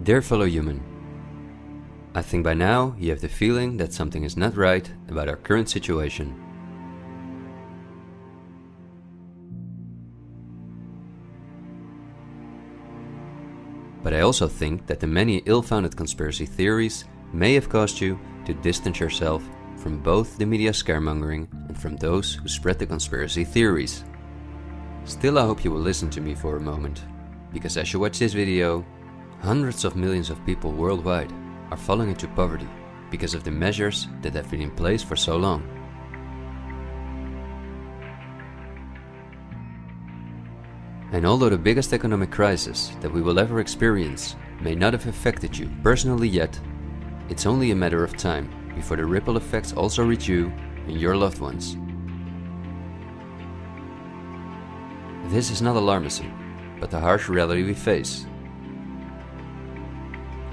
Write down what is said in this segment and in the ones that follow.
Dear fellow human, I think by now you have the feeling that something is not right about our current situation. But I also think that the many ill-founded conspiracy theories may have caused you to distance yourself from both the media scaremongering and from those who spread the conspiracy theories. Still, I hope you will listen to me for a moment, because as you watch this video, hundreds of millions of people worldwide are falling into poverty because of the measures that have been in place for so long. And although the biggest economic crisis that we will ever experience may not have affected you personally yet, it's only a matter of time before the ripple effects also reach you and your loved ones. This is not alarmism, but the harsh reality we face.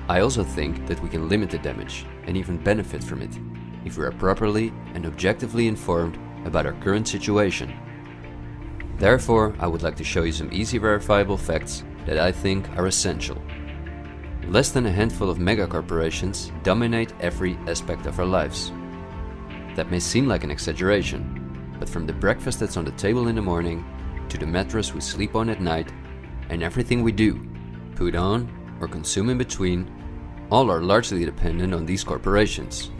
I also think that we can limit the damage and even benefit from it if we are properly and objectively informed about our current situation. Therefore, I would like to show you some easy verifiable facts that I think are essential. Less than a handful of megacorporations dominate every aspect of our lives. That may seem like an exaggeration, but from the breakfast that's on the table in the morning, to the mattress we sleep on at night, and everything we do, put on, or consume in between, all are largely dependent on these corporations.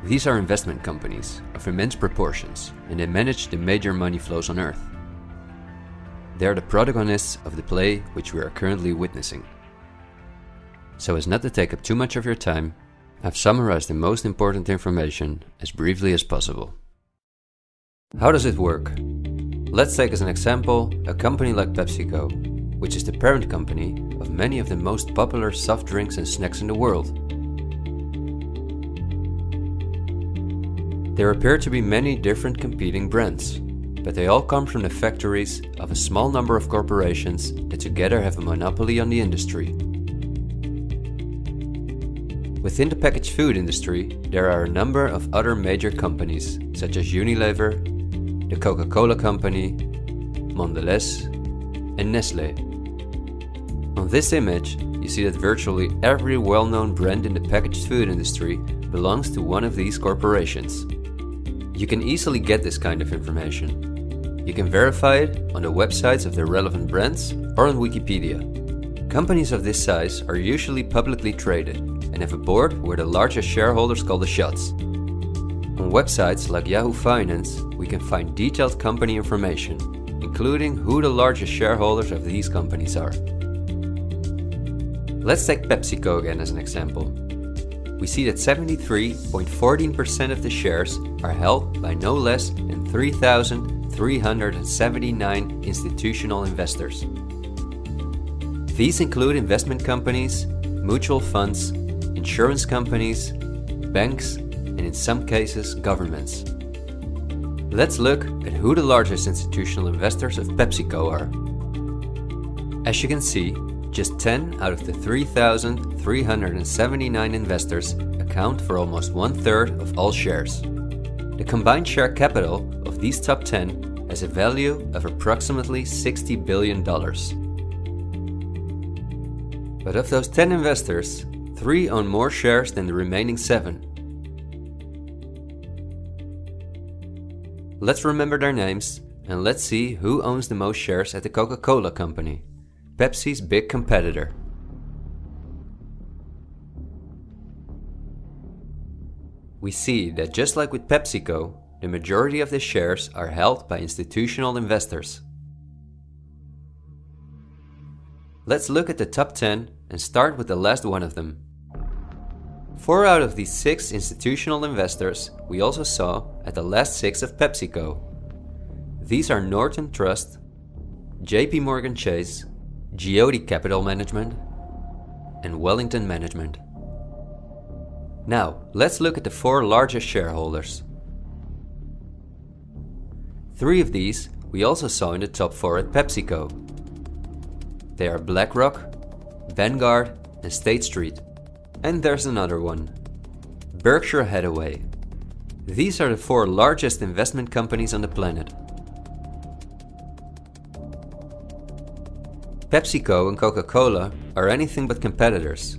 These are investment companies of immense proportions, and they manage the major money flows on Earth. They are the protagonists of the play which we are currently witnessing. So as not to take up too much of your time, I've summarized the most important information as briefly as possible. How does it work? Let's take as an example a company like PepsiCo, which is the parent company of many of the most popular soft drinks and snacks in the world. There appear to be many different competing brands, but they all come from the factories of a small number of corporations that together have a monopoly on the industry. Within the packaged food industry, there are a number of other major companies, such as Unilever, the Coca-Cola Company, Mondelez, and Nestlé. On this image, you see that virtually every well-known brand in the packaged food industry belongs to one of these corporations. You can easily get this kind of information. You can verify it on the websites of the relevant brands or on Wikipedia. Companies of this size are usually publicly traded and have a board where the largest shareholders call the shots. On websites like Yahoo Finance, we can find detailed company information, including who the largest shareholders of these companies are. Let's take PepsiCo again as an example. We see that 73.14% of the shares are held by no less than 3,379 institutional investors. These include investment companies, mutual funds, insurance companies, banks, and in some cases governments. Let's look at who the largest institutional investors of PepsiCo are. As you can see, just 10 out of the 3,379 investors account for almost 1/3 of all shares. The combined share capital of these top 10 has a value of approximately $60 billion. But of those 10 investors, 3 own more shares than the remaining 7. Let's remember their names and let's see who owns the most shares at the Coca-Cola Company, Pepsi's big competitor. We see that just like with PepsiCo, the majority of the shares are held by institutional investors. Let's look at the top 10 and start with the last one of them. 4 out of these 6 institutional investors we also saw at the last 6 of PepsiCo. These are Norton Trust, JP Morgan Chase, Geode Capital Management, and Wellington Management. Now, let's look at the 4 largest shareholders. 3 of these we also saw in the top 4 at PepsiCo. They are BlackRock, Vanguard, and State Street. And there's another one, Berkshire Hathaway. These are the 4 largest investment companies on the planet. PepsiCo and Coca-Cola are anything but competitors.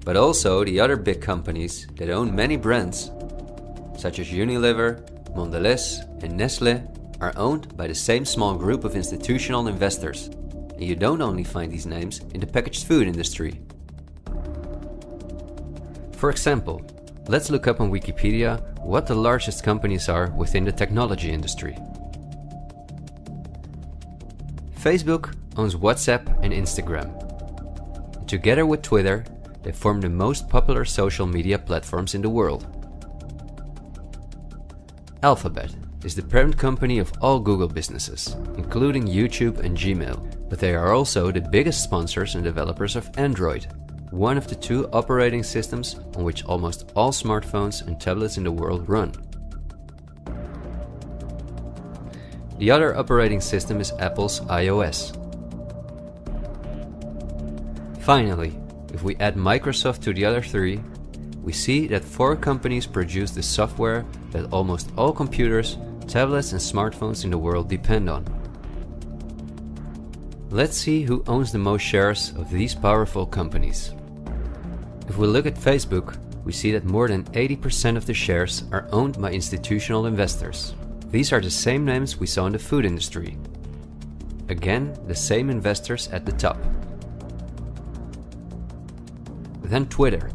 But also the other big companies that own many brands, such as Unilever, Mondelez and Nestlé, are owned by the same small group of institutional investors. And you don't only find these names in the packaged food industry. For example, let's look up on Wikipedia what the largest companies are within the technology industry. Facebook owns WhatsApp and Instagram. Together with Twitter, they form the most popular social media platforms in the world. Alphabet is the parent company of all Google businesses, including YouTube and Gmail, but they are also the biggest sponsors and developers of Android, one of the two operating systems on which almost all smartphones and tablets in the world run. The other operating system is Apple's iOS. Finally, if we add Microsoft to the other three, we see that 4 companies produce the software that almost all computers, tablets and smartphones in the world depend on. Let's see who owns the most shares of these powerful companies. If we look at Facebook, we see that more than 80% of the shares are owned by institutional investors. These are the same names we saw in the food industry. Again, the same investors at the top. Then Twitter,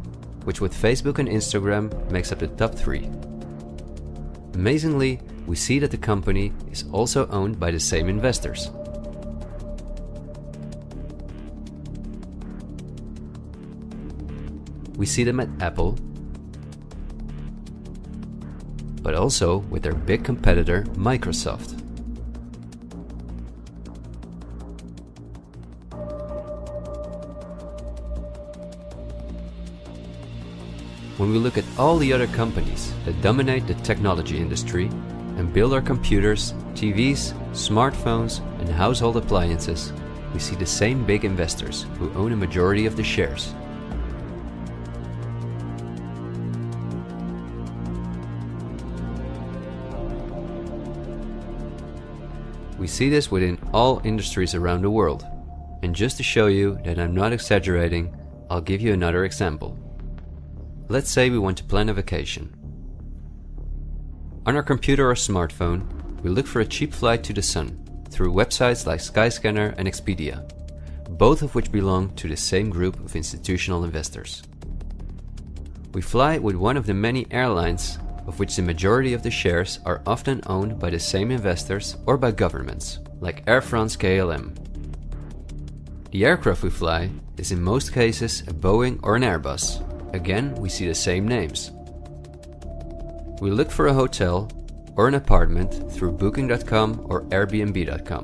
which with Facebook and Instagram makes up the top 3. Amazingly, we see that the company is also owned by the same investors. We see them at Apple, but also with their big competitor Microsoft. When we look at all the other companies that dominate the technology industry and build our computers, TVs, smartphones and household appliances, we see the same big investors who own a majority of the shares. We see this within all industries around the world. And just to show you that I'm not exaggerating, I'll give you another example. Let's say we want to plan a vacation. On our computer or smartphone, we look for a cheap flight to the sun through websites like Skyscanner and Expedia, both of which belong to the same group of institutional investors. We fly with one of the many airlines of which the majority of the shares are often owned by the same investors or by governments, like Air France-KLM. The aircraft we fly is in most cases a Boeing or an Airbus. Again, we see the same names. We look for a hotel or an apartment through Booking.com or Airbnb.com.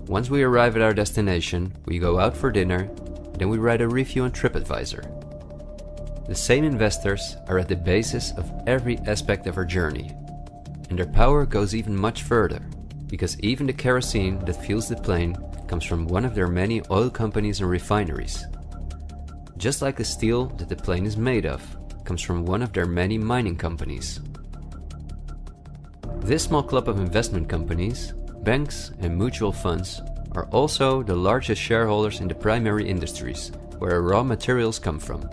Once we arrive at our destination, we go out for dinner, then we write a review on TripAdvisor. The same investors are at the basis of every aspect of our journey, and their power goes even much further, because even the kerosene that fuels the plane comes from one of their many oil companies and refineries. Just like the steel that the plane is made of comes from one of their many mining companies. This small club of investment companies, banks and mutual funds are also the largest shareholders in the primary industries, where raw materials come from.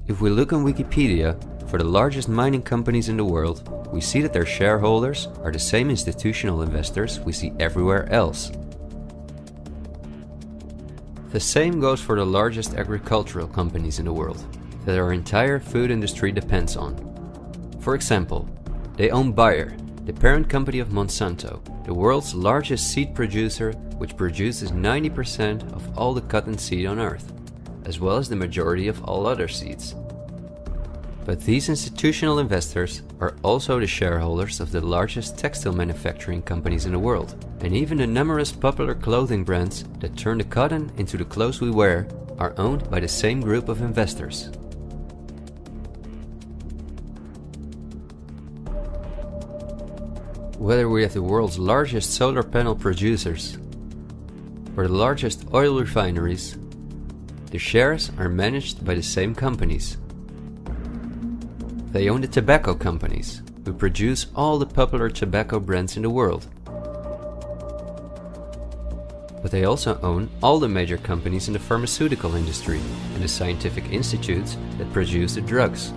If we look on Wikipedia for the largest mining companies in the world, we see that their shareholders are the same institutional investors we see everywhere else. The same goes for the largest agricultural companies in the world, that our entire food industry depends on. For example, they own Bayer, the parent company of Monsanto, the world's largest seed producer, which produces 90% of all the cotton seed on Earth, as well as the majority of all other seeds. But these institutional investors are also the shareholders of the largest textile manufacturing companies in the world, and even the numerous popular clothing brands that turn the cotton into the clothes we wear are owned by the same group of investors. Whether we have the world's largest solar panel producers or the largest oil refineries, the shares are managed by the same companies. They own the tobacco companies, who produce all the popular tobacco brands in the world. But they also own all the major companies in the pharmaceutical industry and the scientific institutes that produce the drugs.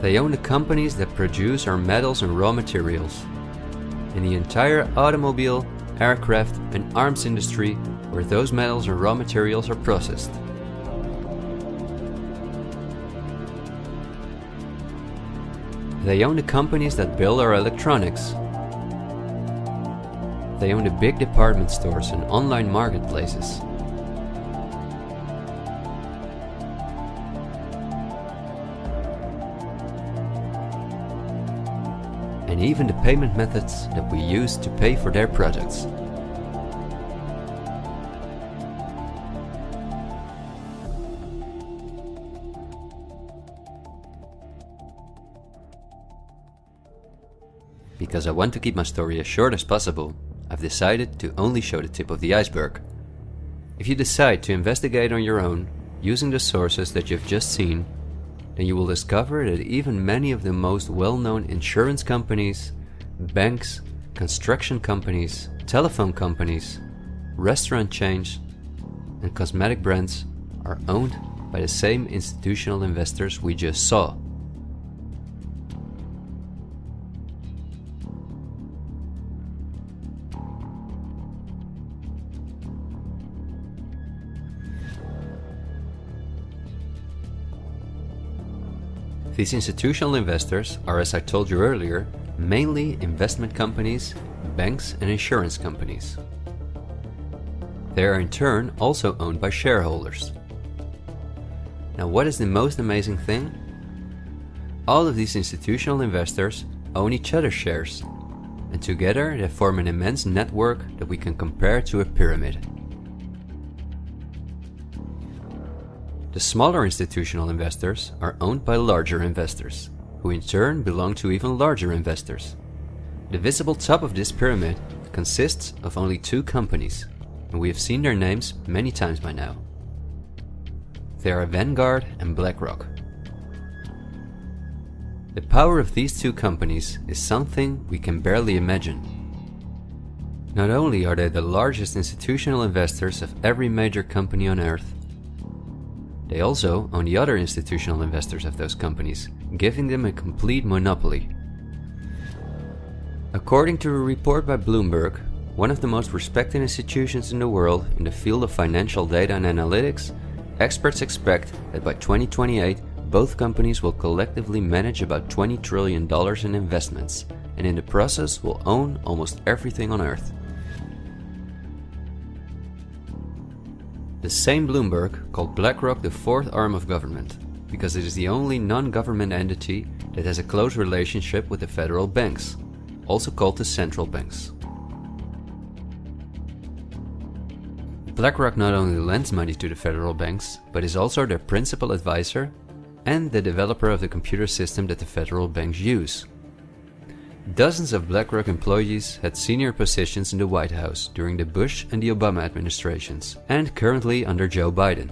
They own the companies that produce our metals and raw materials, and the entire automobile, aircraft and arms industry where those metals and raw materials are processed. They own the companies that build our electronics. They own the big department stores and online marketplaces. And even the payment methods that we use to pay for their products. Because I want to keep my story as short as possible, I've decided to only show the tip of the iceberg. If you decide to investigate on your own, using the sources that you've just seen, then you will discover that even many of the most well-known insurance companies, banks, construction companies, telephone companies, restaurant chains, and cosmetic brands are owned by the same institutional investors we just saw. These institutional investors are, as I told you earlier, mainly investment companies, banks and insurance companies. They are in turn also owned by shareholders. Now, what is the most amazing thing? All of these institutional investors own each other's shares, and together they form an immense network that we can compare to a pyramid. The smaller institutional investors are owned by larger investors, who in turn belong to even larger investors. The visible top of this pyramid consists of only two companies, and we have seen their names many times by now. They are Vanguard and BlackRock. The power of these two companies is something we can barely imagine. Not only are they the largest institutional investors of every major company on Earth, they also own the other institutional investors of those companies, giving them a complete monopoly. According to a report by Bloomberg, one of the most respected institutions in the world in the field of financial data and analytics, experts expect that by 2028 both companies will collectively manage about $20 trillion in investments, and in the process will own almost everything on Earth. The same Bloomberg called BlackRock the fourth arm of government, because it is the only non-government entity that has a close relationship with the federal banks, also called the central banks. BlackRock not only lends money to the federal banks, but is also their principal advisor and the developer of the computer system that the federal banks use. Dozens of BlackRock employees had senior positions in the White House during the Bush and the Obama administrations, and currently under Joe Biden.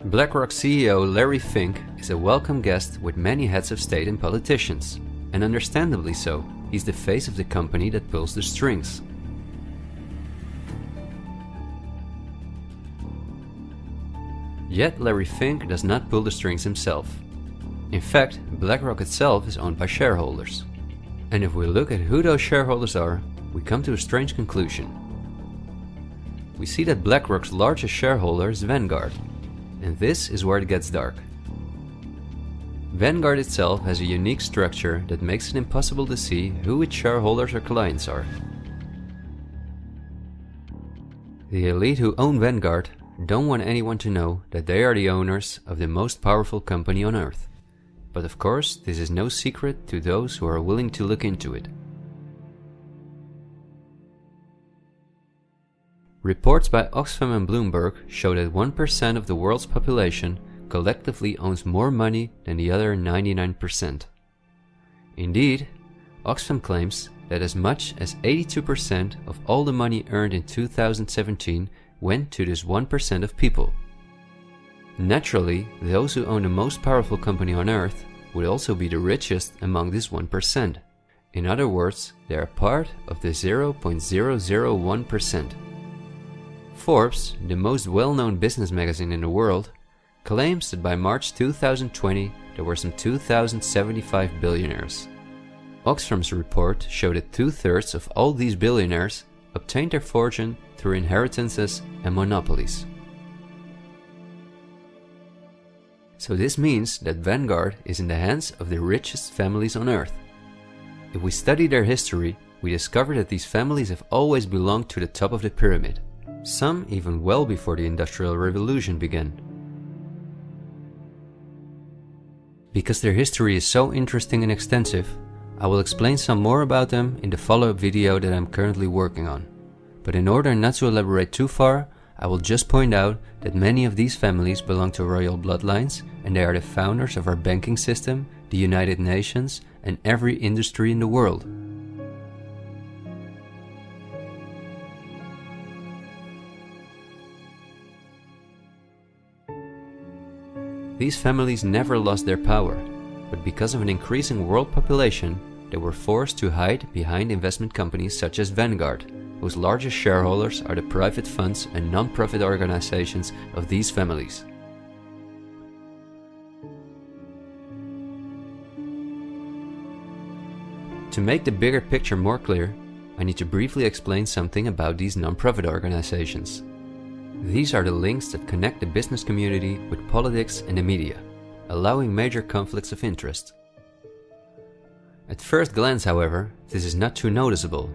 BlackRock CEO Larry Fink is a welcome guest with many heads of state and politicians, and understandably so. He's the face of the company that pulls the strings. Yet Larry Fink does not pull the strings himself. In fact, BlackRock itself is owned by shareholders. And if we look at who those shareholders are, we come to a strange conclusion. We see that BlackRock's largest shareholder is Vanguard, and this is where it gets dark. Vanguard itself has a unique structure that makes it impossible to see who its shareholders or clients are. The elite who own Vanguard don't want anyone to know that they are the owners of the most powerful company on Earth. But of course, this is no secret to those who are willing to look into it. Reports by Oxfam and Bloomberg show that 1% of the world's population collectively owns more money than the other 99%. Indeed, Oxfam claims that as much as 82% of all the money earned in 2017 went to this 1% of people. Naturally, those who own the most powerful company on Earth would also be the richest among this 1%. In other words, they are part of the 0.001%. Forbes, the most well-known business magazine in the world, claims that by March 2020 there were some 2,075 billionaires. Oxfam's report showed that 2/3 of all these billionaires obtained their fortune through inheritances and monopolies. So this means that Vanguard is in the hands of the richest families on earth. If we study their history, we discover that these families have always belonged to the top of the pyramid, some even well before the Industrial Revolution began. Because their history is so interesting and extensive, I will explain some more about them in the follow-up video that I'm currently working on. But in order not to elaborate too far, I will just point out that many of these families belong to royal bloodlines, and they are the founders of our banking system, the United Nations, and every industry in the world. These families never lost their power, but because of an increasing world population, they were forced to hide behind investment companies such as Vanguard, whose largest shareholders are the private funds and non-profit organizations of these families. To make the bigger picture more clear, I need to briefly explain something about these non-profit organizations. These are the links that connect the business community with politics and the media, allowing major conflicts of interest. At first glance, however, this is not too noticeable.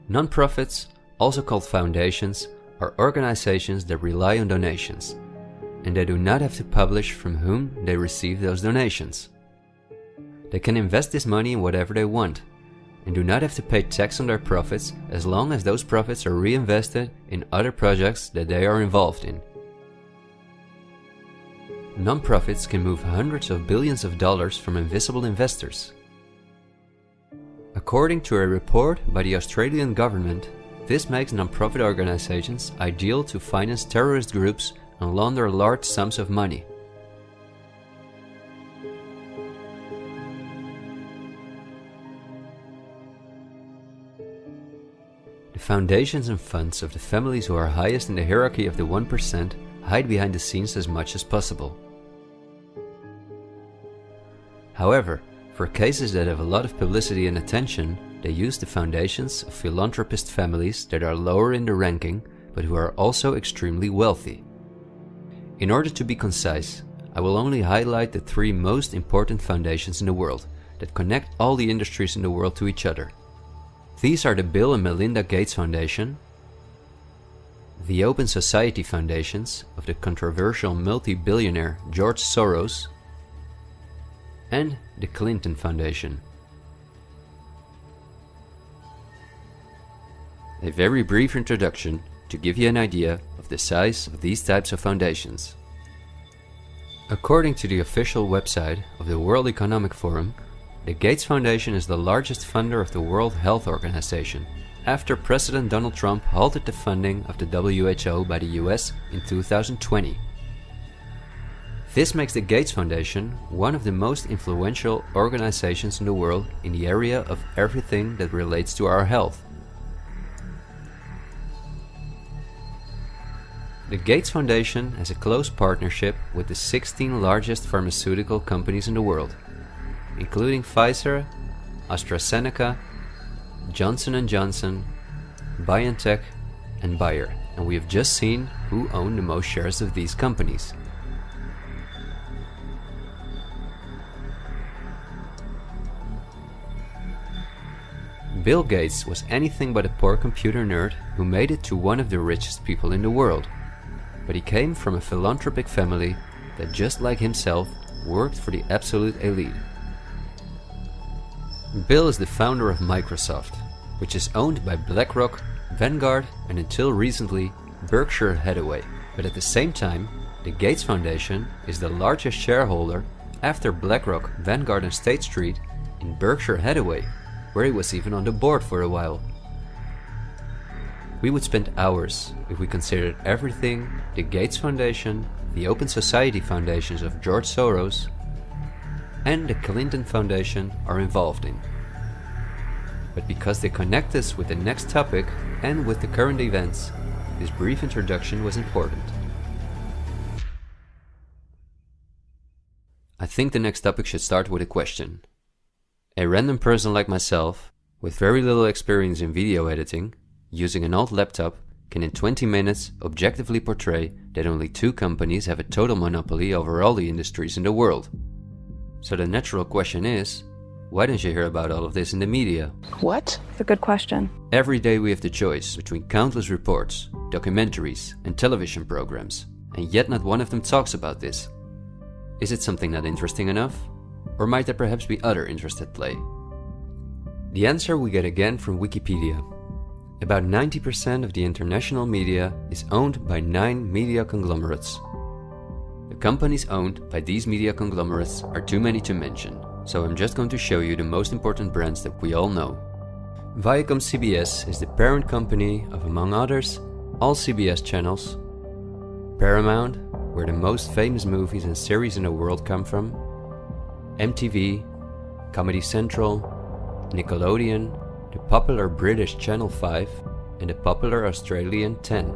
Non-profits, also called foundations, are organizations that rely on donations, and they do not have to publish from whom they receive those donations. They can invest this money in whatever they want, and do not have to pay tax on their profits as long as those profits are reinvested in other projects that they are involved in. Non-profits can move hundreds of billions of dollars from invisible investors. According to a report by the Australian government, this makes non-profit organizations ideal to finance terrorist groups and launder large sums of money. The foundations and funds of the families who are highest in the hierarchy of the 1% hide behind the scenes as much as possible. However, for cases that have a lot of publicity and attention, they use the foundations of philanthropist families that are lower in the ranking, but who are also extremely wealthy. In order to be concise, I will only highlight the 3 most important foundations in the world that connect all the industries in the world to each other. These are the Bill and Melinda Gates Foundation, the Open Society Foundations of the controversial multi-billionaire George Soros, and the Clinton Foundation. A very brief introduction to give you an idea of the size of these types of foundations. According to the official website of the World Economic Forum, the Gates Foundation is the largest funder of the World Health Organization, after President Donald Trump halted the funding of the WHO by the US in 2020. This makes the Gates Foundation one of the most influential organizations in the world in the area of everything that relates to our health. The Gates Foundation has a close partnership with the 16 largest pharmaceutical companies in the world, including Pfizer, AstraZeneca, Johnson & Johnson, BioNTech, and Bayer, and we have just seen who own the most shares of these companies. Bill Gates was anything but a poor computer nerd who made it to one of the richest people in the world. But he came from a philanthropic family that, just like himself, worked for the absolute elite. Bill is the founder of Microsoft, which is owned by BlackRock, Vanguard, and until recently, Berkshire Hathaway. But at the same time, the Gates Foundation is the largest shareholder after BlackRock, Vanguard, and State Street in Berkshire Hathaway, where he was even on the board for a while. We would spend hours if we considered everything the Gates Foundation, the Open Society Foundations of George Soros, and the Clinton Foundation are involved in. But because they connect us with the next topic and with the current events, this brief introduction was important. I think the next topic should start with a question. A random person like myself, with very little experience in video editing, using an old laptop, can in 20 minutes objectively portray that only 2 companies have a total monopoly over all the industries in the world. So the natural question is, why don't you hear about all of this in the media? What? It's a good question. Every day we have the choice between countless reports, documentaries and television programs, and yet not one of them talks about this. Is it something not interesting enough? Or might there perhaps be other interests at play? The answer we get again from Wikipedia. About 90% of the international media is owned by 9 media conglomerates. The companies owned by these media conglomerates are too many to mention, so I'm just going to show you the most important brands that we all know. Viacom CBS is the parent company of, among others, all CBS channels, Paramount, where the most famous movies and series in the world come from, MTV, Comedy Central, Nickelodeon, the popular British Channel 5 and the popular Australian 10.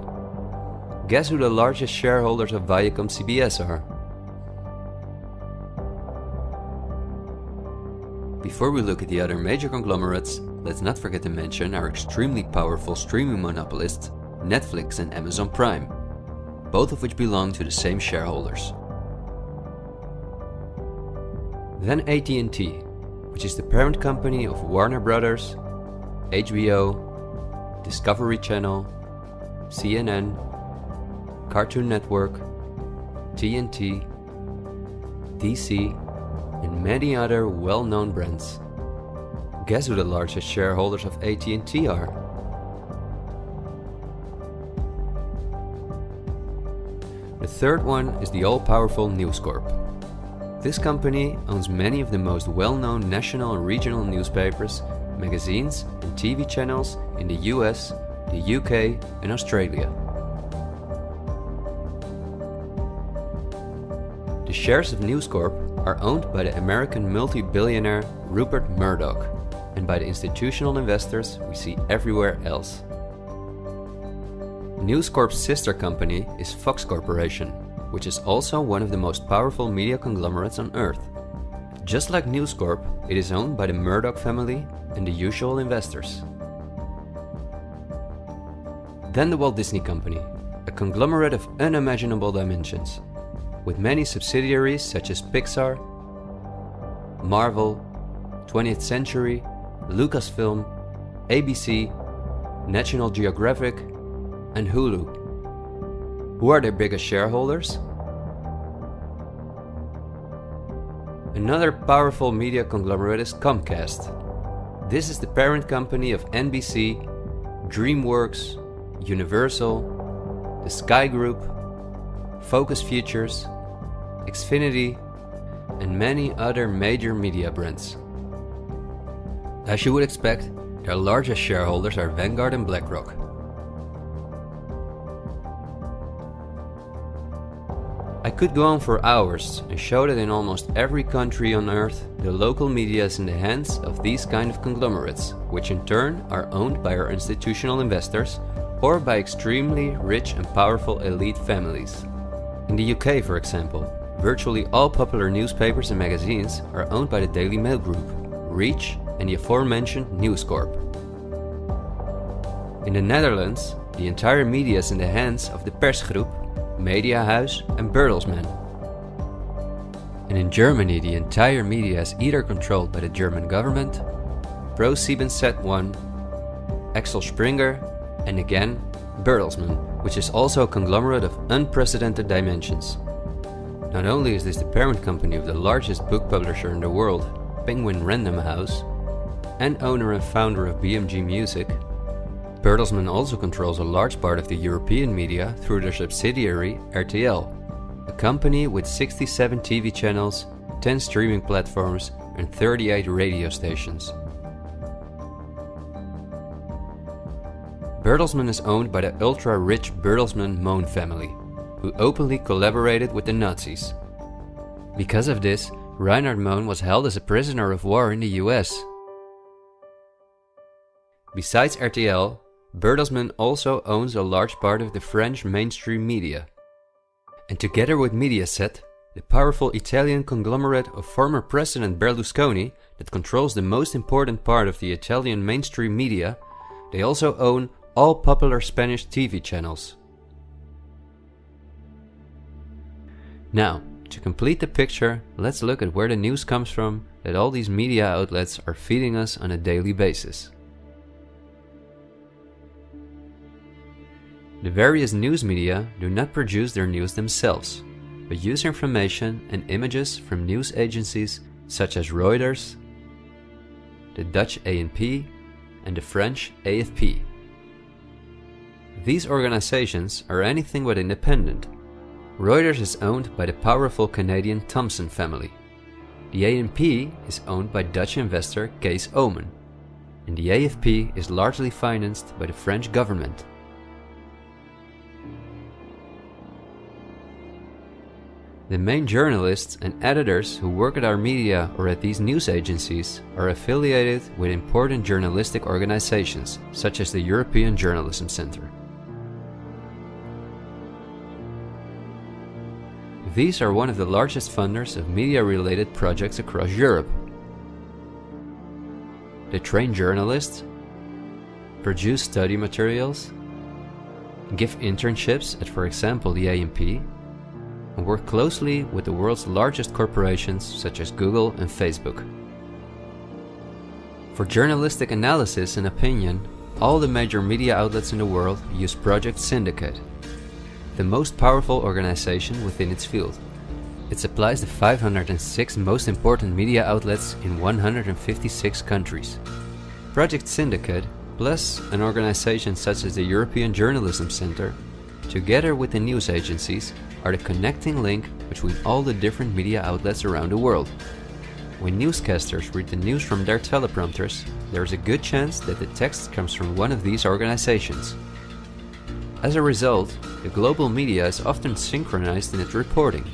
Guess who the largest shareholders of Viacom CBS are? Before we look at the other major conglomerates, let's not forget to mention our extremely powerful streaming monopolists, Netflix and Amazon Prime, both of which belong to the same shareholders. Then AT&T, which is the parent company of Warner Brothers, HBO, Discovery Channel, CNN, Cartoon Network, TNT, DC, and many other well-known brands. Guess who the largest shareholders of AT&T are? The third one is the all-powerful News Corp. This company owns many of the most well-known national and regional newspapers, magazines and TV channels in the US, the UK and Australia. The shares of News Corp are owned by the American multi-billionaire Rupert Murdoch and by the institutional investors we see everywhere else. News Corp's sister company is Fox Corporation, which is also one of the most powerful media conglomerates on Earth. Just like News Corp, it is owned by the Murdoch family and the usual investors. Then the Walt Disney Company, a conglomerate of unimaginable dimensions, with many subsidiaries such as Pixar, Marvel, 20th Century, Lucasfilm, ABC, National Geographic, and Hulu. Who are their biggest shareholders? Another powerful media conglomerate is Comcast. This is the parent company of NBC, DreamWorks, Universal, the Sky Group, Focus Features, Xfinity, and many other major media brands. As you would expect, their largest shareholders are Vanguard and BlackRock. I could go on for hours and show that in almost every country on Earth, the local media is in the hands of these kind of conglomerates, which in turn are owned by our institutional investors or by extremely rich and powerful elite families. In the UK, for example, virtually all popular newspapers and magazines are owned by the Daily Mail Group, Reach and the aforementioned News Corp. In the Netherlands, the entire media is in the hands of the Persgroep, Mediahuis and Bertelsmann. And in Germany, the entire media is either controlled by the German government, ProSiebenSat.1, Axel Springer, and again, Bertelsmann, which is also a conglomerate of unprecedented dimensions. Not only is this the parent company of the largest book publisher in the world, Penguin Random House, and owner and founder of BMG Music, Bertelsmann also controls a large part of the European media through their subsidiary RTL, a company with 67 TV channels, 10 streaming platforms and 38 radio stations. Bertelsmann is owned by the ultra-rich Bertelsmann-Mohn family, who openly collaborated with the Nazis. Because of this, Reinhard Mohn was held as a prisoner of war in the US. Besides RTL, Bertelsmann also owns a large part of the French mainstream media. And together with Mediaset, the powerful Italian conglomerate of former President Berlusconi that controls the most important part of the Italian mainstream media, they also own all popular Spanish TV channels. Now, to complete the picture, let's look at where the news comes from that all these media outlets are feeding us on a daily basis. The various news media do not produce their news themselves, but use information and images from news agencies such as Reuters, the Dutch ANP, and the French AFP. These organizations are anything but independent. Reuters is owned by the powerful Canadian Thomson family. The ANP is owned by Dutch investor Kees Omen, and the AFP is largely financed by the French government. The main journalists and editors who work at our media or at these news agencies are affiliated with important journalistic organizations, such as the European Journalism Centre. These are one of the largest funders of media-related projects across Europe. They train journalists, produce study materials, give internships at, for example, the ANP, and work closely with the world's largest corporations such as Google and Facebook. For journalistic analysis and opinion, all the major media outlets in the world use Project Syndicate, the most powerful organization within its field. It supplies the 506 most important media outlets in 156 countries. Project Syndicate, plus an organization such as the European Journalism Centre, together with the news agencies, are the connecting link between all the different media outlets around the world. When newscasters read the news from their teleprompters, there is a good chance that the text comes from one of these organizations. As a result, the global media is often synchronized in its reporting.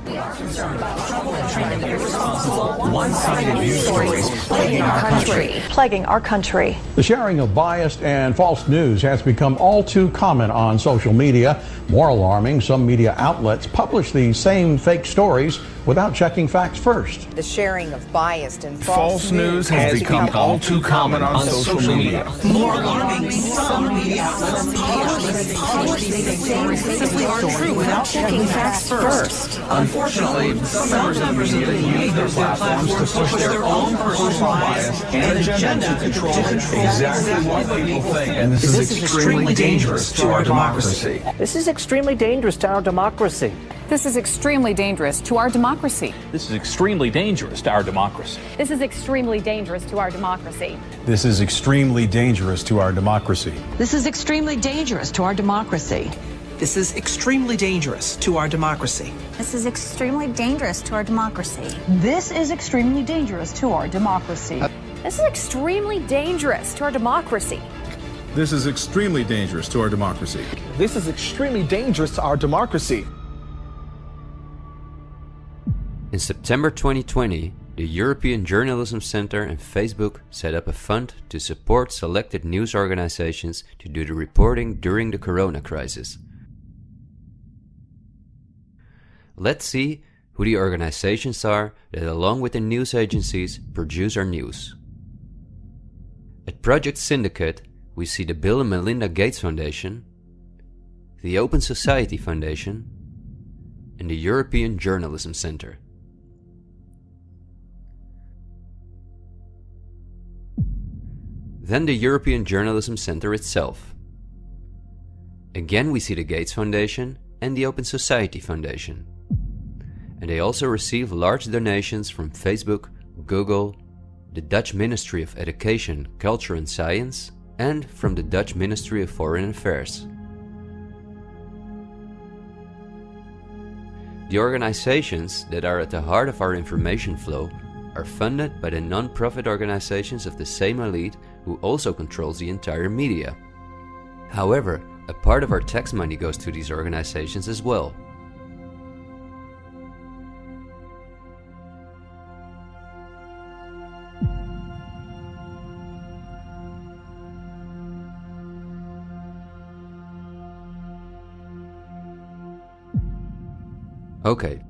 We are concerned about trouble and trending irresponsible, one-sided news stories plaguing our country. The sharing of biased and false news has become all too common on social media. More alarming, some media outlets publish these same fake stories without checking facts first. The sharing of biased and false news has become all too common on social media. More alarming, some media outlets publish these same simply aren't true without checking facts first. Unfortunately, some members of the media use their platforms to push their own personal bias and agenda to control exactly what people think. And this is extremely dangerous to our democracy. This is extremely dangerous to our democracy. This is extremely dangerous to our democracy. This is extremely dangerous to our democracy. This is extremely dangerous to our democracy. This is extremely dangerous to our democracy. This is extremely dangerous to our democracy. This is extremely dangerous to our democracy. This is extremely dangerous to our democracy. This is extremely dangerous to our democracy. This is extremely dangerous to our democracy. This is extremely dangerous to our democracy. This is extremely dangerous to our democracy. In September 2020, the European Journalism Centre and Facebook set up a fund to support selected news organizations to do the reporting during the corona crisis. Let's see who the organizations are that, along with the news agencies, produce our news. At Project Syndicate, we see the Bill and Melinda Gates Foundation, the Open Society Foundation, and the European Journalism Centre. Then the European Journalism Centre itself. Again we see the Gates Foundation and the Open Society Foundation. And they also receive large donations from Facebook, Google, the Dutch Ministry of Education, Culture and Science, and from the Dutch Ministry of Foreign Affairs. The organizations that are at the heart of our information flow are funded by the non-profit organizations of the same elite who also controls the entire media. However, a part of our tax money goes to these organizations as well. Okay,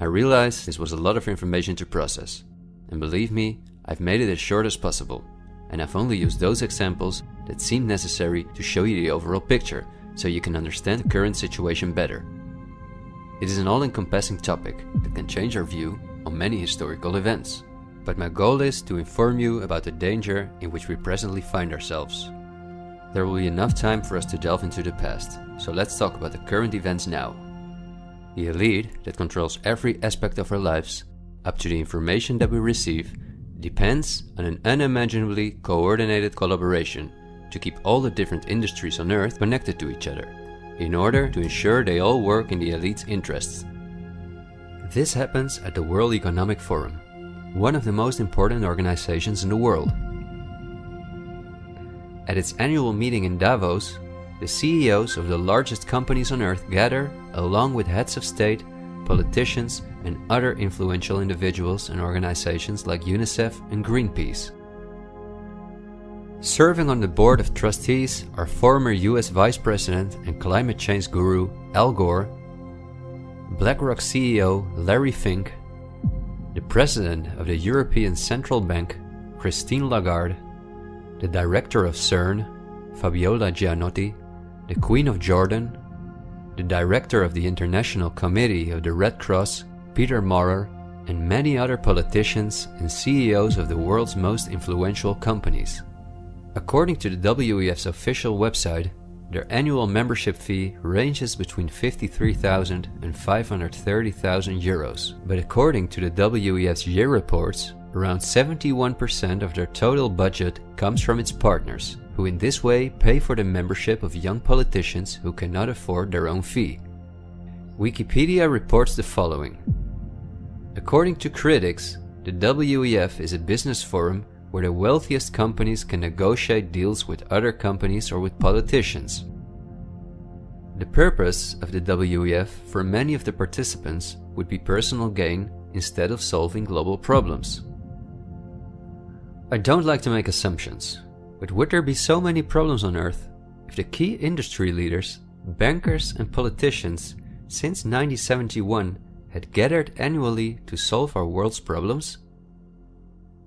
I realize this was a lot of information to process, and believe me, I've made it as short as possible, and I've only used those examples that seem necessary to show you the overall picture, so you can understand the current situation better. It is an all-encompassing topic that can change our view on many historical events, but my goal is to inform you about the danger in which we presently find ourselves. There will be enough time for us to delve into the past, so let's talk about the current events now. The elite that controls every aspect of our lives, up to the information that we receive, depends on an unimaginably coordinated collaboration to keep all the different industries on Earth connected to each other, in order to ensure they all work in the elite's interests. This happens at the World Economic Forum, one of the most important organizations in the world. At its annual meeting in Davos, the CEOs of the largest companies on Earth gather along with heads of state, politicians, and other influential individuals and organizations like UNICEF and Greenpeace. Serving on the board of trustees are former US Vice President and climate change guru Al Gore, BlackRock CEO Larry Fink, the President of the European Central Bank Christine Lagarde, the Director of CERN Fabiola Gianotti, the Queen of Jordan, the Director of the International Committee of the Red Cross Peter Maurer, and many other politicians and CEOs of the world's most influential companies. According to the WEF's official website, their annual membership fee ranges between 53,000 and 530,000 euros. But according to the WEF's year reports, around 71% of their total budget comes from its partners, who in this way pay for the membership of young politicians who cannot afford their own fee. Wikipedia reports the following. According to critics, the WEF is a business forum where the wealthiest companies can negotiate deals with other companies or with politicians. The purpose of the WEF for many of the participants would be personal gain instead of solving global problems. I don't like to make assumptions, but would there be so many problems on Earth if the key industry leaders, bankers and politicians since 1971 had gathered annually to solve our world's problems?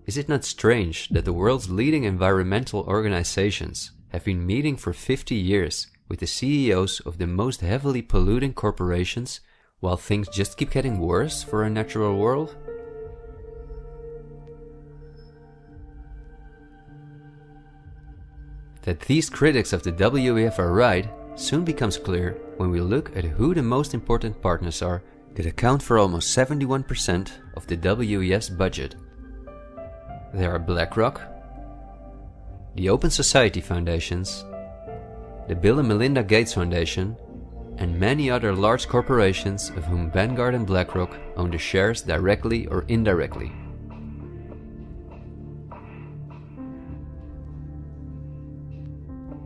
Is it not strange that the world's leading environmental organizations have been meeting for 50 years with the CEOs of the most heavily polluting corporations while things just keep getting worse for our natural world? That these critics of the WEF are right soon becomes clear when we look at who the most important partners are that account for almost 71% of the WEF's budget. There are BlackRock, the Open Society Foundations, the Bill and Melinda Gates Foundation, and many other large corporations of whom Vanguard and BlackRock own the shares directly or indirectly.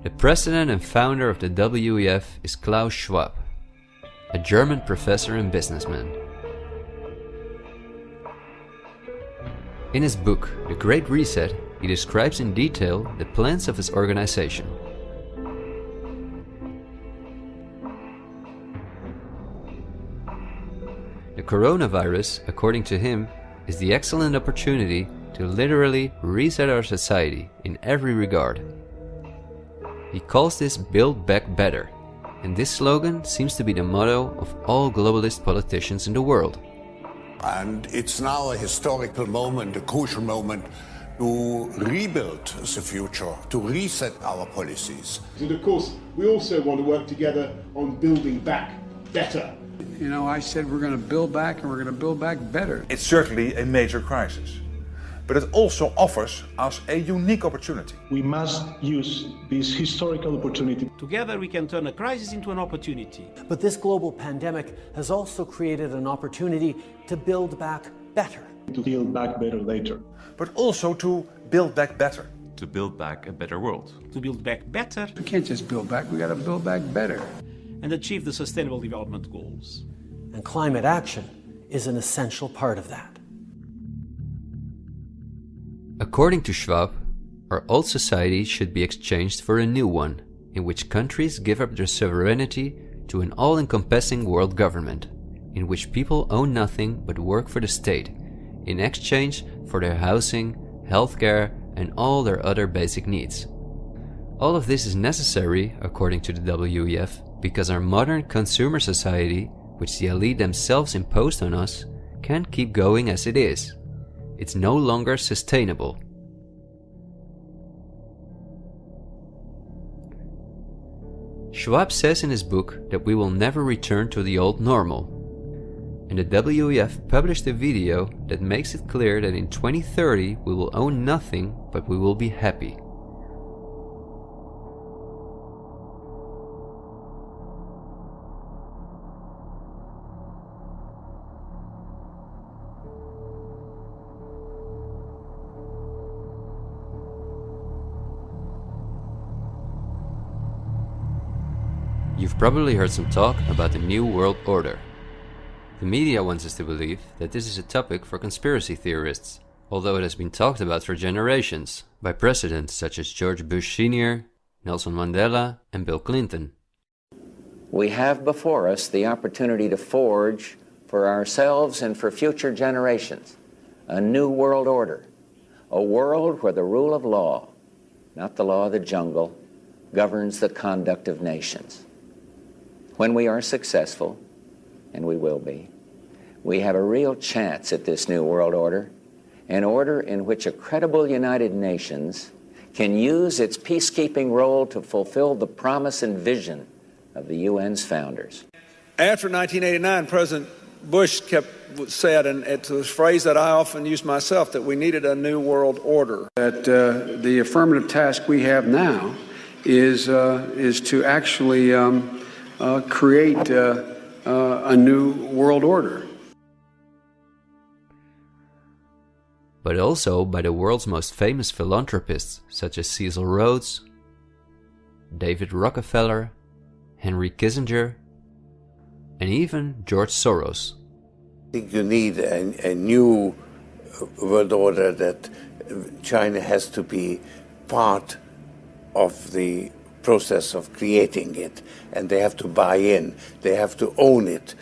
The president and founder of the WEF is Klaus Schwab, a German professor and businessman. In his book, The Great Reset, he describes in detail the plans of his organization. The coronavirus, according to him, is the excellent opportunity to literally reset our society in every regard. He calls this Build Back Better, and this slogan seems to be the motto of all globalist politicians in the world. And it's now a historical moment, a crucial moment, to rebuild the future, to reset our policies. And of course, we also want to work together on building back better. You know, I said we're going to build back and we're going to build back better. It's certainly a major crisis, but it also offers us a unique opportunity. We must use this historical opportunity. Together we can turn a crisis into an opportunity. But this global pandemic has also created an opportunity to build back better. To build back better later. But also to build back better. To build back a better world. To build back better. We can't just build back, we got to build back better. And achieve the Sustainable Development Goals. And climate action is an essential part of that. According to Schwab, our old society should be exchanged for a new one, in which countries give up their sovereignty to an all-encompassing world government, in which people own nothing but work for the state, in exchange for their housing, healthcare, and all their other basic needs. All of this is necessary, according to the WEF, because our modern consumer society, which the elite themselves imposed on us, can't keep going as it is. It's no longer sustainable. Schwab says in his book that we will never return to the old normal. And the WEF published a video that makes it clear that in 2030 we will own nothing, but we will be happy. You've probably heard some talk about the New World Order. The media wants us to believe that this is a topic for conspiracy theorists, although it has been talked about for generations by presidents such as George Bush Sr., Nelson Mandela, and Bill Clinton. We have before us the opportunity to forge for ourselves and for future generations a new world order, a world where the rule of law, not the law of the jungle, governs the conduct of nations. When we are successful, and we will be, we have a real chance at this new world order, an order in which a credible United Nations can use its peacekeeping role to fulfill the promise and vision of the UN's founders. After 1989, President Bush said, and it's a phrase that I often use myself, that we needed a new world order. That the affirmative task we have now is to actually create a new world order. But also by the world's most famous philanthropists such as Cecil Rhodes, David Rockefeller, Henry Kissinger, and even George Soros. I think you need a new world order that China has to be part of the process of creating it, and they have to buy in, they have to own it.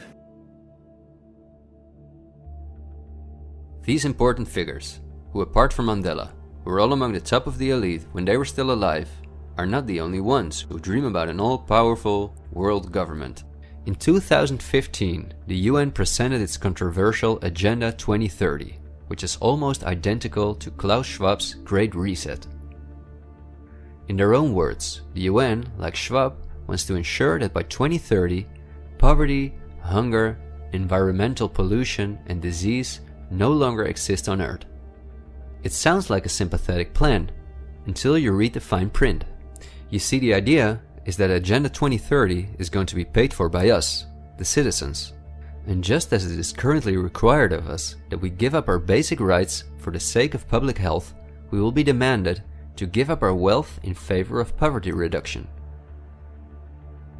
These important figures, who apart from Mandela, were all among the top of the elite when they were still alive, are not the only ones who dream about an all-powerful world government. In 2015, the UN presented its controversial Agenda 2030, which is almost identical to Klaus Schwab's Great Reset. In their own words, the UN, like Schwab, wants to ensure that by 2030, poverty, hunger, environmental pollution, and disease no longer exist on Earth. It sounds like a sympathetic plan, until you read the fine print. You see, the idea is that Agenda 2030 is going to be paid for by us, the citizens. And just as it is currently required of us that we give up our basic rights for the sake of public health, we will be demanded to give up our wealth in favor of poverty reduction.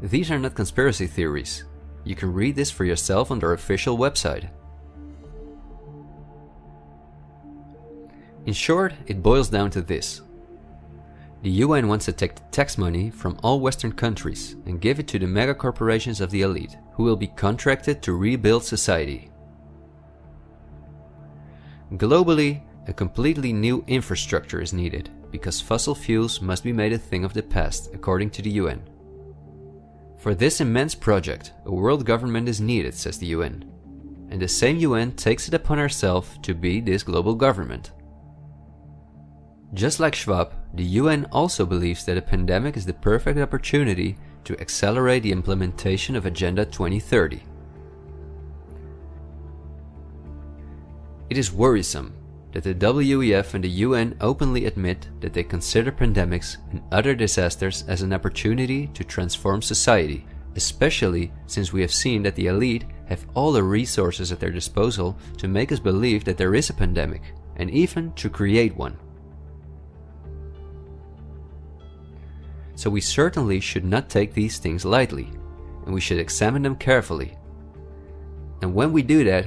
These are not conspiracy theories. You can read this for yourself on their official website. In short, it boils down to this. The UN wants to take the tax money from all Western countries and give it to the mega corporations of the elite, who will be contracted to rebuild society. Globally, a completely new infrastructure is needed, because fossil fuels must be made a thing of the past, according to the UN. For this immense project, a world government is needed, says the UN. And the same UN takes it upon herself to be this global government. Just like Schwab, the UN also believes that a pandemic is the perfect opportunity to accelerate the implementation of Agenda 2030. It is worrisome that the WEF and the UN openly admit that they consider pandemics and other disasters as an opportunity to transform society, especially since we have seen that the elite have all the resources at their disposal to make us believe that there is a pandemic, and even to create one. So we certainly should not take these things lightly, and we should examine them carefully. And when we do that,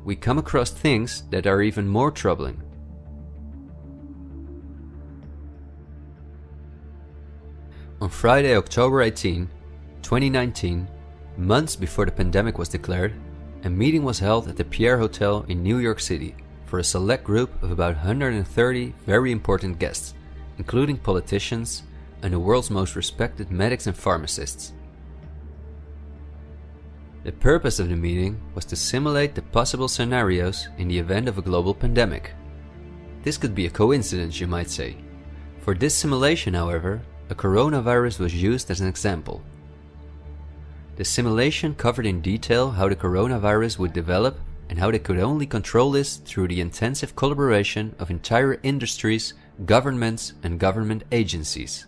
we come across things that are even more troubling. On Friday, October 18, 2019, months before the pandemic was declared, a meeting was held at the Pierre Hotel in New York City for a select group of about 130 very important guests, including politicians and the world's most respected medics and pharmacists. The purpose of the meeting was to simulate the possible scenarios in the event of a global pandemic. This could be a coincidence, you might say. For this simulation, however, a coronavirus was used as an example. The simulation covered in detail how the coronavirus would develop and how they could only control this through the intensive collaboration of entire industries, governments, and government agencies.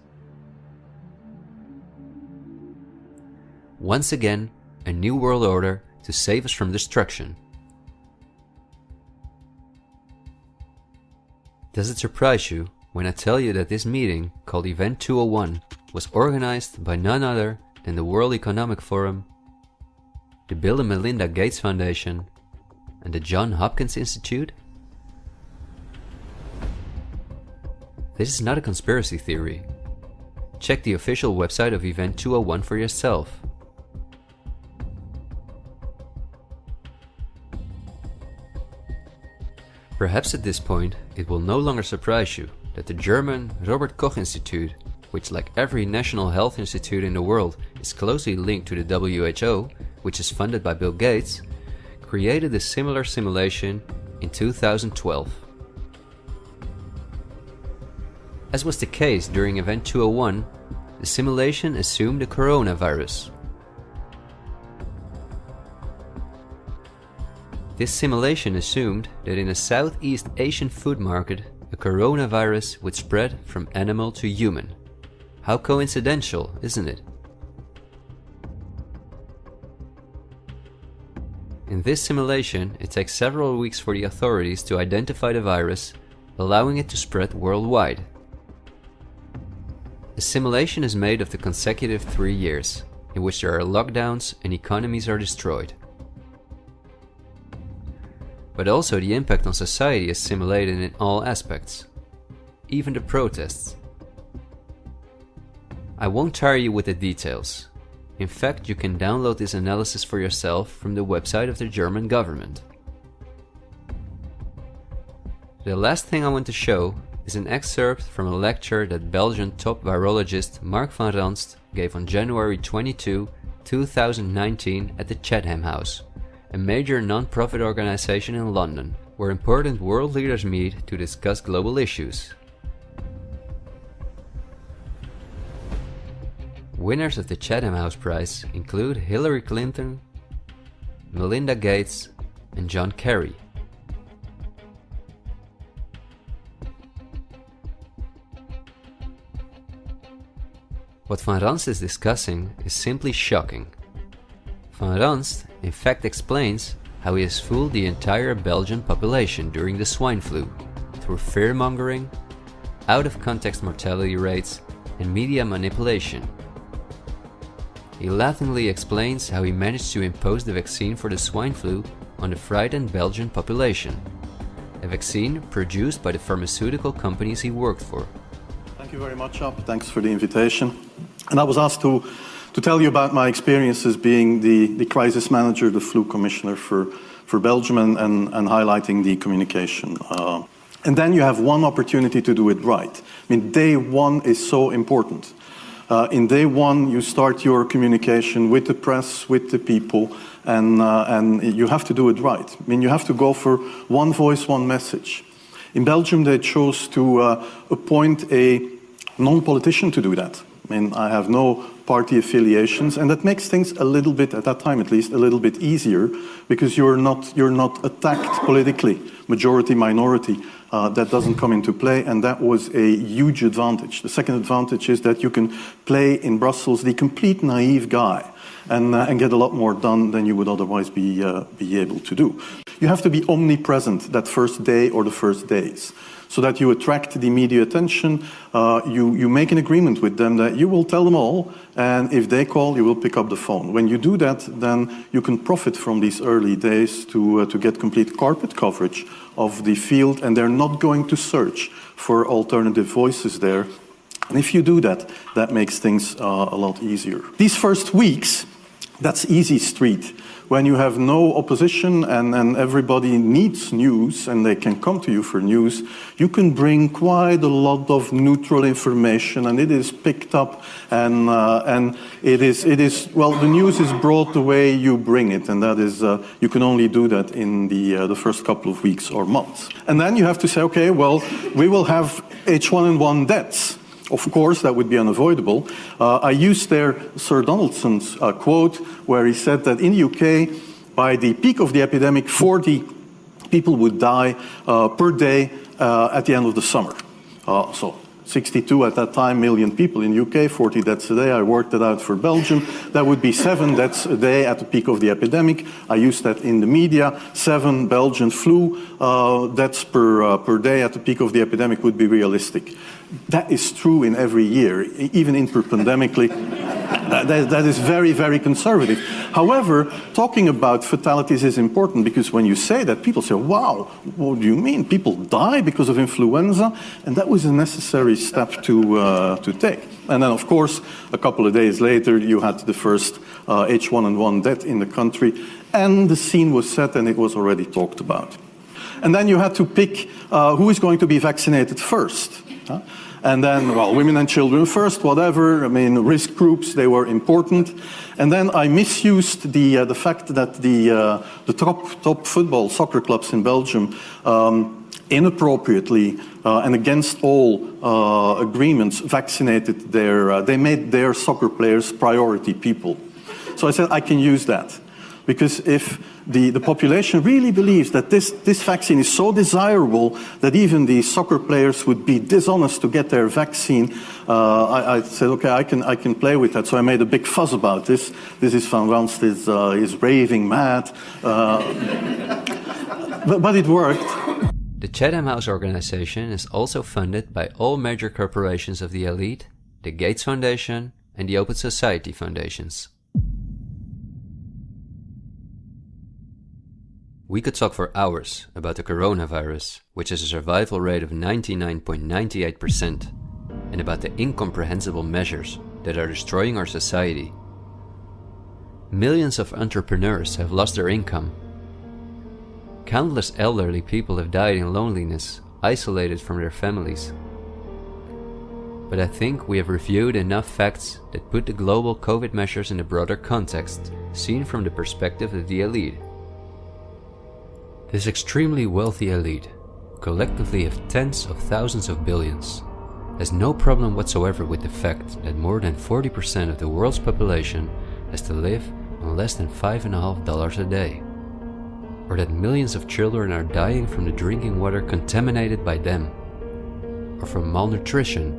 Once again, a new world order to save us from destruction. Does it surprise you when I tell you that this meeting, called Event 201, was organized by none other than the World Economic Forum, the Bill and Melinda Gates Foundation, and the Johns Hopkins Institute? This is not a conspiracy theory. Check the official website of Event 201 for yourself. Perhaps at this point, it will no longer surprise you that the German Robert Koch Institute, which like every national health institute in the world is closely linked to the WHO, which is funded by Bill Gates, created a similar simulation in 2012. As was the case during Event 201, the simulation assumed the coronavirus. This simulation assumed that in a Southeast Asian food market, a coronavirus would spread from animal to human. How coincidental, isn't it? In this simulation, it takes several weeks for the authorities to identify the virus, allowing it to spread worldwide. The simulation is made of the consecutive 3 years, in which there are lockdowns and economies are destroyed. But also the impact on society is simulated in all aspects, even the protests. I won't tire you with the details. In fact, you can download this analysis for yourself from the website of the German government. The last thing I want to show is an excerpt from a lecture that Belgian top virologist Mark van Ranst gave on January 22, 2019 at the Chatham House, a major non-profit organization in London, where important world leaders meet to discuss global issues. Winners of the Chatham House Prize include Hillary Clinton, Melinda Gates, and John Kerry. What Van Ranst is discussing is simply shocking. Van Ranst in fact explains how he has fooled the entire Belgian population during the swine flu through fear-mongering, out-of-context mortality rates, and media manipulation. He laughingly explains how he managed to impose the vaccine for the swine flu on the frightened Belgian population, a vaccine produced by the pharmaceutical companies he worked for. Thank you very much, Ab. Thanks for the invitation. And I was asked to tell you about my experiences being the crisis manager, the flu commissioner for Belgium, and highlighting the communication. And then you have one opportunity to do it right. I mean, day one is so important. In day one, you start your communication with the press, with the people, and you have to do it right. I mean, you have to go for one voice, one message. In Belgium, they chose to appoint a non-politician to do that. I mean, I have no party affiliations, and that makes things a little bit, at that time at least, a little bit easier, because you're not attacked politically, majority, minority. That doesn't come into play, and that was a huge advantage. The second advantage is that you can play in Brussels the complete naive guy and get a lot more done than you would otherwise be able to do. You have to be omnipresent that first day or the first days, so that you attract the media attention. You make an agreement with them that you will tell them all, and if they call, you will pick up the phone. When you do that, then you can profit from these early days to get complete carpet coverage of the field, and they're not going to search for alternative voices there. And if you do that, that makes things a lot easier. These first weeks, That's easy street. When you have no opposition and everybody needs news and they can come to you for news, you can bring quite a lot of neutral information, and it is picked up, and it is well, the news is brought the way you bring it, and that is you can only do that in the first couple of weeks or months. And then you have to say, okay, well, we will have H1N1 deaths. Of course, that would be unavoidable. I used there Sir Donaldson's quote, where he said that in the UK, by the peak of the epidemic, 40 people would die per day at the end of the summer. So 62 at that time million people in the UK, 40 deaths a day. I worked it out for Belgium. That would be 7 deaths a day at the peak of the epidemic. I used that in the media. 7 Belgian flu deaths per day at the peak of the epidemic would be realistic. That is true in every year, even interpandemically. That is very, very conservative. However, talking about fatalities is important, because when you say that, people say, wow, what do you mean? People die because of influenza? And that was a necessary step to take. And then, of course, a couple of days later, you had the first H1N1 death in the country, and the scene was set and it was already talked about. And then you had to pick who is going to be vaccinated first. And then, well, women and children first, whatever. I mean, risk groups, they were important. And then I misused the fact that the top football soccer clubs in Belgium inappropriately and against all agreements vaccinated they made their soccer players priority people. So I said I can use that, because if the population really believes that this vaccine is so desirable that even the soccer players would be dishonest to get their vaccine, I said, okay, I can play with that. So I made a big fuss about this. This is Van Ranst is raving mad, but it worked. The Chatham House organization is also funded by all major corporations of the elite, the Gates Foundation and the Open Society Foundations. We could talk for hours about the coronavirus, which has a survival rate of 99.98%, and about the incomprehensible measures that are destroying our society. Millions of entrepreneurs have lost their income. Countless elderly people have died in loneliness, isolated from their families. But I think we have reviewed enough facts that put the global COVID measures in a broader context, seen from the perspective of the elite. This extremely wealthy elite, collectively of tens of thousands of billions, has no problem whatsoever with the fact that more than 40% of the world's population has to live on less than $5.50 a day, or that millions of children are dying from the drinking water contaminated by them, or from malnutrition,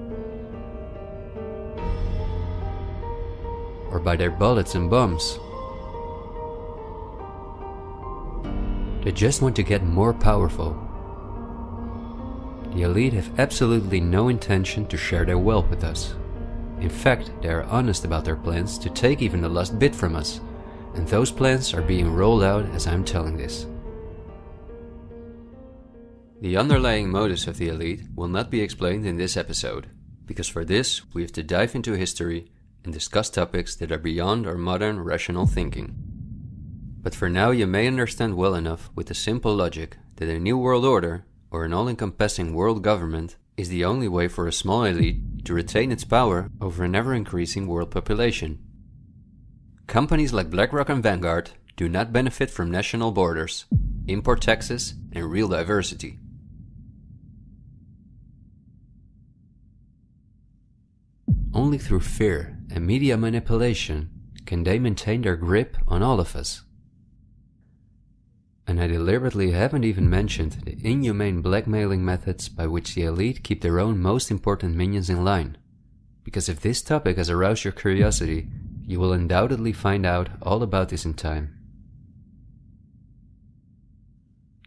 or by their bullets and bombs. They just want to get more powerful. The elite have absolutely no intention to share their wealth with us. In fact, they are honest about their plans to take even the last bit from us, and those plans are being rolled out as I'm telling this. The underlying motives of the elite will not be explained in this episode, because for this we have to dive into history and discuss topics that are beyond our modern rational thinking. But for now you may understand well enough with the simple logic that a new world order, or an all-encompassing world government, is the only way for a small elite to retain its power over an ever-increasing world population. Companies like BlackRock and Vanguard do not benefit from national borders, import taxes, and real diversity. Only through fear and media manipulation can they maintain their grip on all of us. And I deliberately haven't even mentioned the inhumane blackmailing methods by which the elite keep their own most important minions in line. Because if this topic has aroused your curiosity, you will undoubtedly find out all about this in time.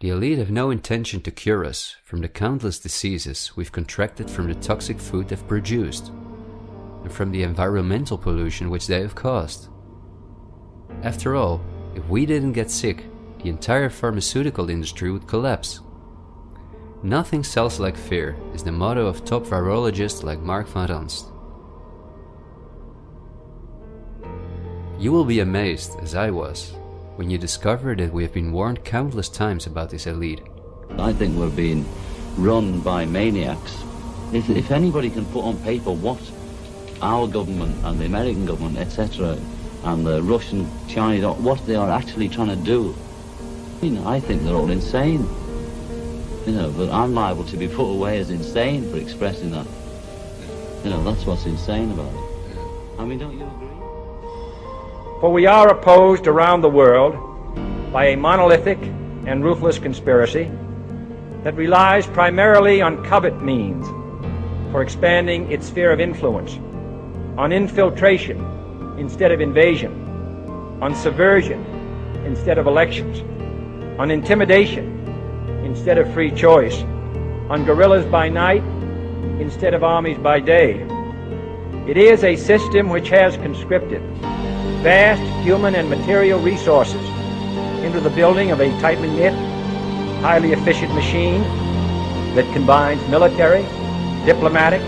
The elite have no intention to cure us from the countless diseases we've contracted from the toxic food they've produced, and from the environmental pollution which they have caused. After all, if we didn't get sick, the entire pharmaceutical industry would collapse. Nothing sells like fear is the motto of top virologists like Mark van Ranst. You will be amazed, as I was, when you discover that we have been warned countless times about this elite. I think we're being run by maniacs. If anybody can put on paper what our government and the American government, etc., and the Russian, Chinese, what they are actually trying to do, I think they're all insane. But I'm liable to be put away as insane for expressing that. That's what's insane about it. I mean, don't you agree? For we are opposed around the world by a monolithic and ruthless conspiracy that relies primarily on covert means for expanding its sphere of influence, on infiltration instead of invasion, on subversion instead of elections, on intimidation instead of free choice, on guerrillas by night instead of armies by day. It is a system which has conscripted vast human and material resources into the building of a tightly knit, highly efficient machine that combines military, diplomatic,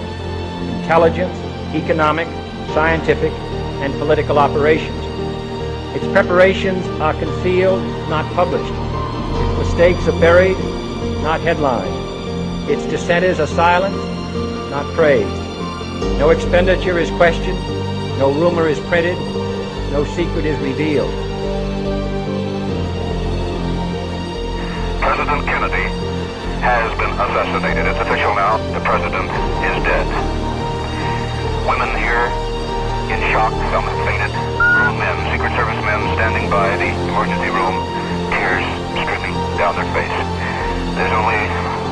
intelligence, economic, scientific, and political operations. Its preparations are concealed, not published. Its mistakes are buried, not headlined. Its dissenters are silenced, not praised. No expenditure is questioned, no rumor is printed, no secret is revealed. President Kennedy has been assassinated. It's official now. The president is dead. Women here in shock, some have fainted. Grown men, Secret Service men standing by the emergency room, tears streaming down their face. There's only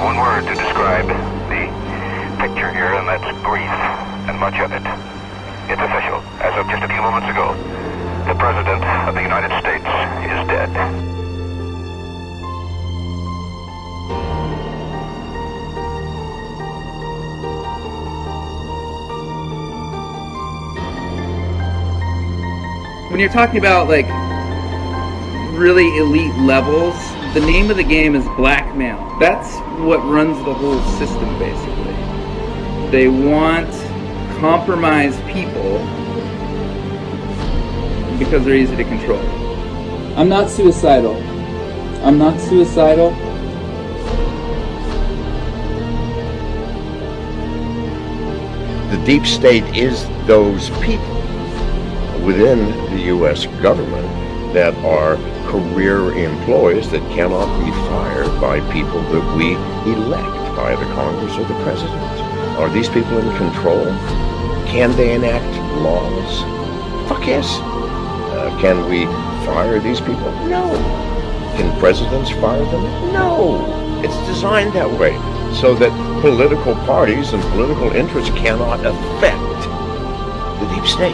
one word to describe the picture here, and that's grief, and much of it. It's official. As of just a few moments ago, the President of the United States is dead. When you're talking about like really elite levels, the name of the game is blackmail. That's what runs the whole system, basically. They want compromised people because they're easy to control. I'm not suicidal. I'm not suicidal. The deep state is those people within the U.S. government that are career employees that cannot be fired by people that we elect, by the Congress or the President. Are these people in control? Can they enact laws? Fuck yes. Can we fire these people? No. Can presidents fire them? No. It's designed that way so that political parties and political interests cannot affect the deep state.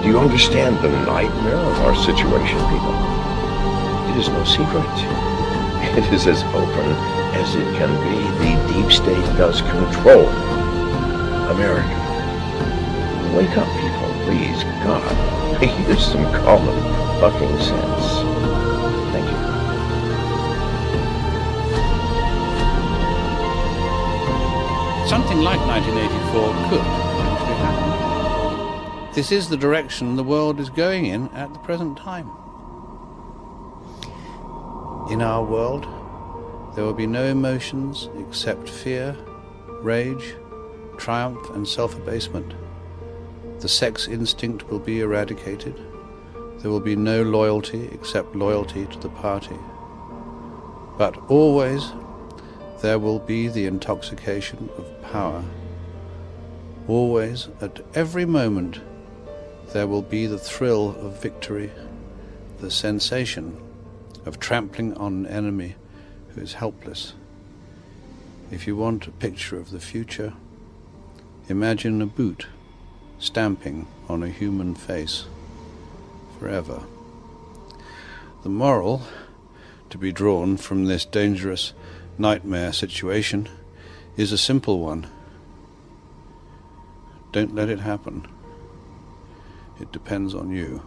Do you understand the nightmare of our situation, people? It is no secret. It is as open as it can be. The deep state does control America. Wake up, people, please. God, use some common fucking sense. Thank you. Something like 1984 could actually happen. This is the direction the world is going in at the present time. In our world, there will be no emotions except fear, rage, triumph, and self-abasement. The sex instinct will be eradicated. There will be no loyalty except loyalty to the party. But always there will be the intoxication of power. Always, at every moment, there will be the thrill of victory, the sensation of trampling on an enemy who is helpless. If you want a picture of the future, imagine a boot stamping on a human face forever. The moral to be drawn from this dangerous nightmare situation is a simple one. Don't let it happen. It depends on you.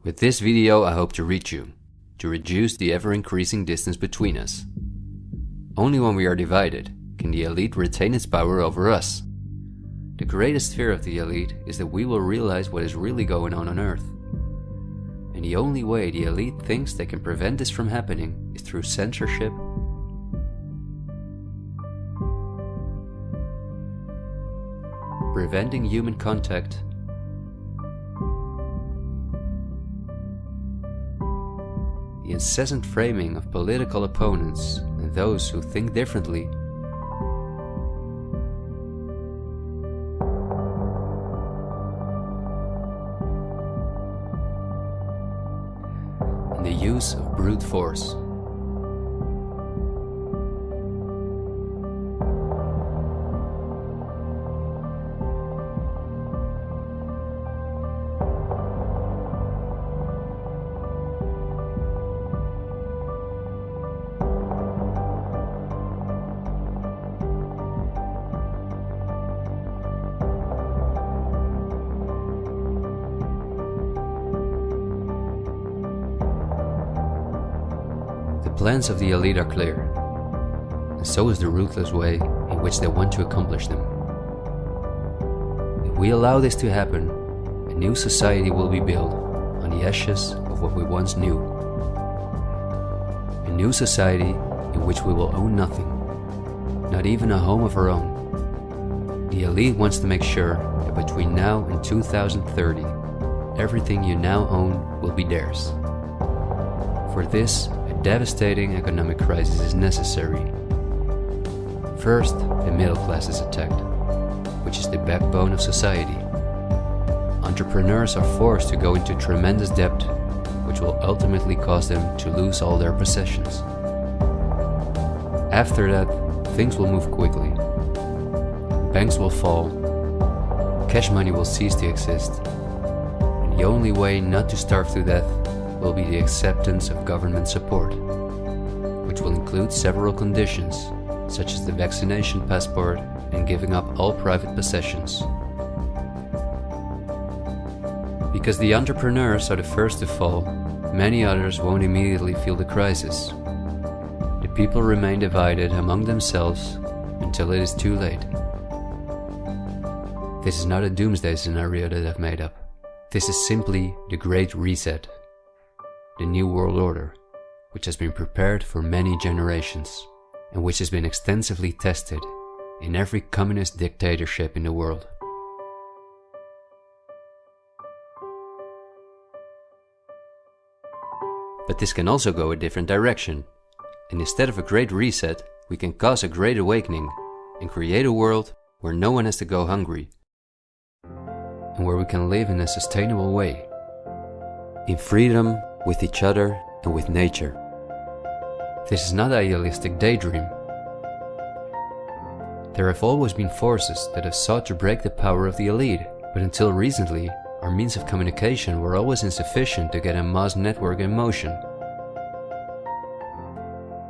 With this video, I hope to reach you, to reduce the ever-increasing distance between us. Only when we are divided can the elite retain its power over us. the greatest fear of the elite is that we will realize what is really going on Earth. And the only way the elite thinks they can prevent this from happening is through censorship, preventing human contact, the incessant framing of political opponents and those who think differently, and the use of brute force. The plans of the elite are clear, and so is the ruthless way in which they want to accomplish them. If we allow this to happen, a new society will be built on the ashes of what we once knew. A new society in which we will own nothing, not even a home of our own. The elite wants to make sure that between now and 2030, everything you now own will be theirs. For this, a devastating economic crisis is necessary. First, the middle class is attacked, which is the backbone of society. Entrepreneurs are forced to go into tremendous debt, which will ultimately cause them to lose all their possessions. After that, things will move quickly. Banks will fall, cash money will cease to exist, and the only way not to starve to death will be the acceptance of government support, which will include several conditions, such as the vaccination passport and giving up all private possessions. Because the entrepreneurs are the first to fall, many others won't immediately feel the crisis. The people remain divided among themselves until it is too late. This is not a doomsday scenario that I've made up. This is simply the Great Reset, the New World Order, which has been prepared for many generations and which has been extensively tested in every communist dictatorship in the world. But this can also go a different direction, and instead of a great reset, we can cause a great awakening and create a world where no one has to go hungry, and where we can live in a sustainable way, in freedom with each other and with nature. This is not an idealistic daydream. There have always been forces that have sought to break the power of the elite, but until recently, our means of communication were always insufficient to get a mass network in motion.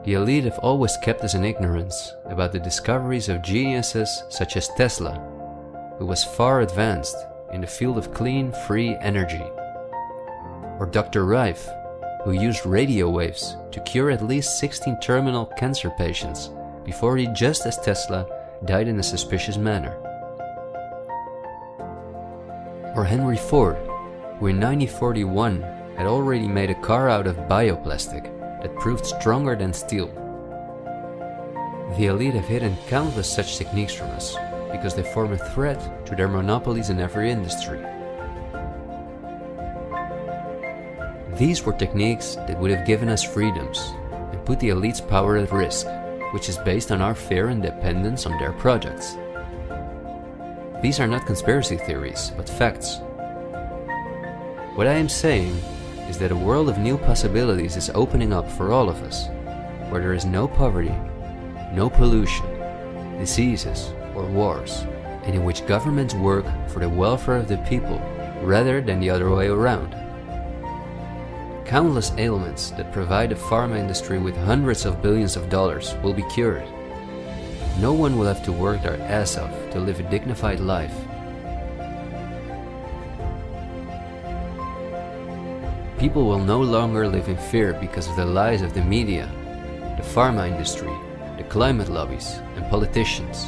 The elite have always kept us in ignorance about the discoveries of geniuses such as Tesla, who was far advanced in the field of clean, free energy, or Dr. Rife, who used radio waves to cure at least 16 terminal cancer patients before he, just as Tesla, died in a suspicious manner. Or Henry Ford, who in 1941 had already made a car out of bioplastic that proved stronger than steel. The elite have hidden countless such techniques from us because they form a threat to their monopolies in every industry. These were techniques that would have given us freedoms and put the elite's power at risk, which is based on our fear and dependence on their products. These are not conspiracy theories, but facts. What I am saying is that a world of new possibilities is opening up for all of us, where there is no poverty, no pollution, diseases, or wars, and in which governments work for the welfare of the people rather than the other way around. Countless ailments that provide the pharma industry with hundreds of billions of dollars will be cured. No one will have to work their ass off to live a dignified life. People will no longer live in fear because of the lies of the media, the pharma industry, the climate lobbies, and politicians.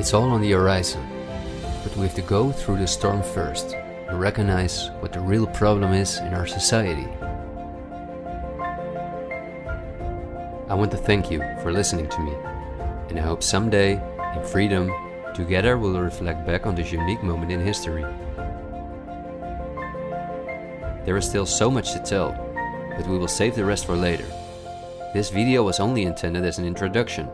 It's all on the horizon, but we have to go through the storm first and recognize what the real problem is in our society. I want to thank you for listening to me, and I hope someday, in freedom, together we'll reflect back on this unique moment in history. There is still so much to tell, but we will save the rest for later. This video was only intended as an introduction.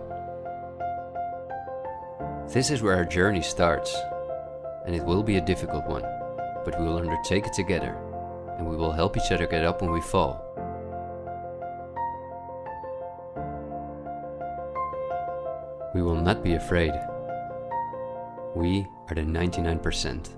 This is where our journey starts, and it will be a difficult one, but we will undertake it together, and we will help each other get up when we fall. We will not be afraid. We are the 99%.